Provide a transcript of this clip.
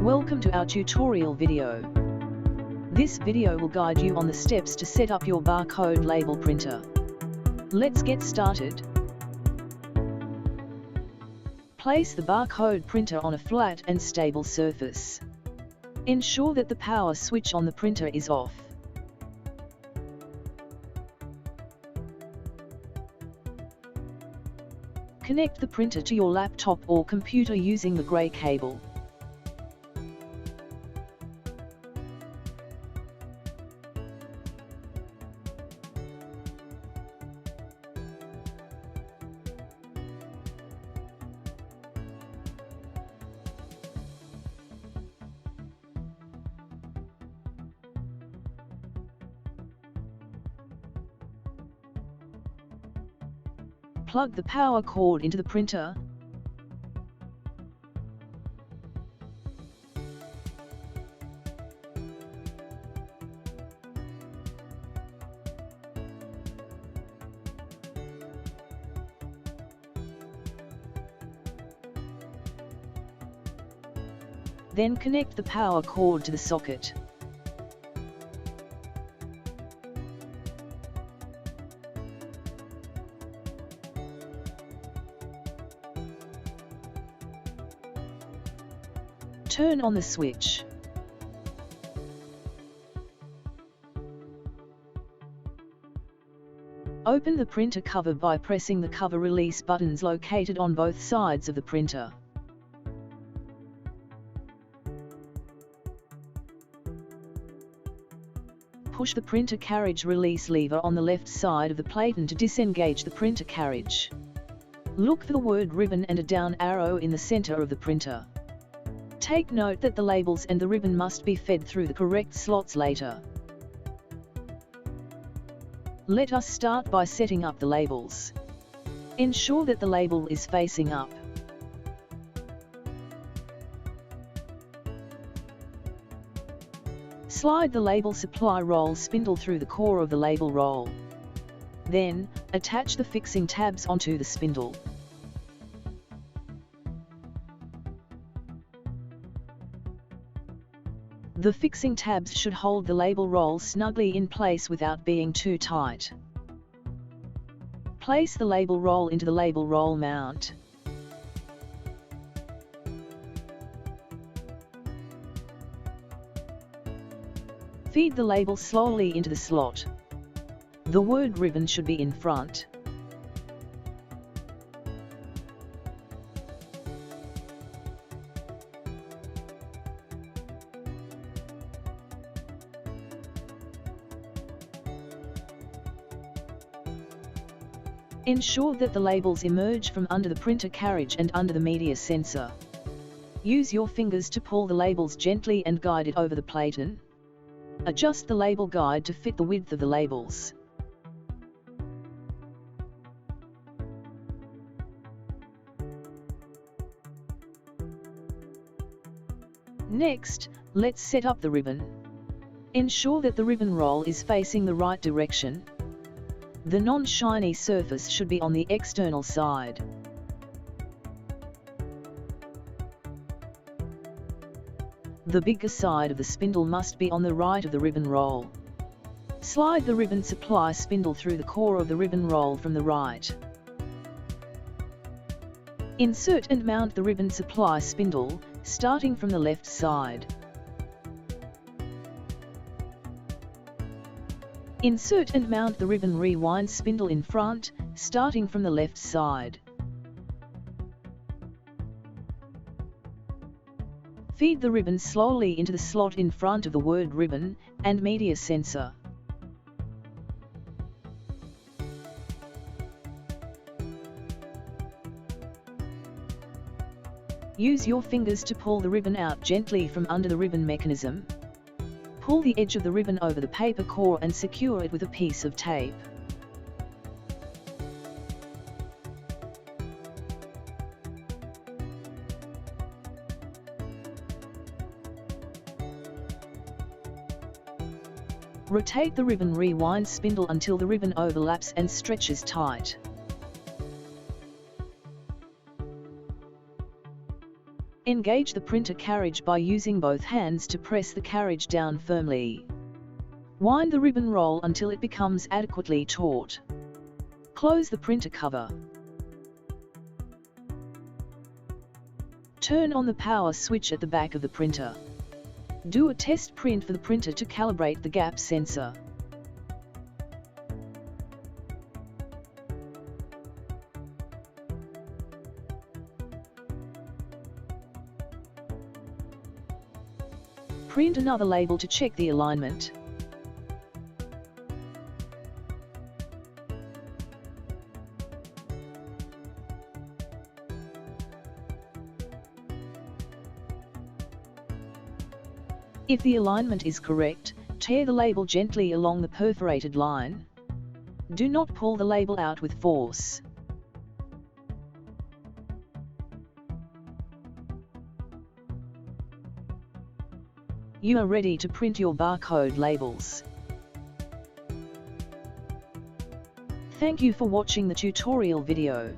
Welcome to our tutorial video. This video will guide you on the steps to set up your barcode label printer. Let's get started. Place the barcode printer on a flat and stable surface. Ensure that the power switch on the printer is off. Connect the printer to your laptop or computer using the grey cable. Plug the power cord into the printer. Then connect the power cord to the socket. Turn on the switch. Open the printer cover by pressing the cover release buttons located on both sides of the printer. Push the printer carriage release lever on the left side of the platen to disengage the printer carriage. Look for the word ribbon and a down arrow in the center of the printer. Take note that the labels and the ribbon must be fed through the correct slots later. Let us start by setting up the labels. Ensure that the label is facing up. Slide the label supply roll spindle through the core of the label roll. Then, attach the fixing tabs onto the spindle. The fixing tabs should hold the label roll snugly in place without being too tight. Place the label roll into the label roll mount. Feed the label slowly into the slot. The word ribbon should be in front. Ensure that the labels emerge from under the printer carriage and under the media sensor. Use your fingers to pull the labels gently and guide it over the platen. Adjust the label guide to fit the width of the labels. Next, let's set up the ribbon. Ensure that the ribbon roll is facing the right direction. The non-shiny surface should be on the external side. The bigger side of the spindle must be on the right of the ribbon roll. Slide the ribbon supply spindle through the core of the ribbon roll from the right. Insert and mount the ribbon supply spindle, starting from the left side. Insert and mount the ribbon rewind spindle in front, starting from the left side. Feed the ribbon slowly into the slot in front of the word ribbon and media sensor. Use your fingers to pull the ribbon out gently from under the ribbon mechanism. Pull the edge of the ribbon over the paper core and secure it with a piece of tape. Rotate the ribbon rewind spindle until the ribbon overlaps and stretches tight. Engage the printer carriage by using both hands to press the carriage down firmly. Wind the ribbon roll until it becomes adequately taut. Close the printer cover. Turn on the power switch at the back of the printer. Do a test print for the printer to calibrate the gap sensor. Print another label to check the alignment. If the alignment is correct, tear the label gently along the perforated line. Do not pull the label out with force. You are ready to print your barcode labels. Thank you for watching the tutorial video.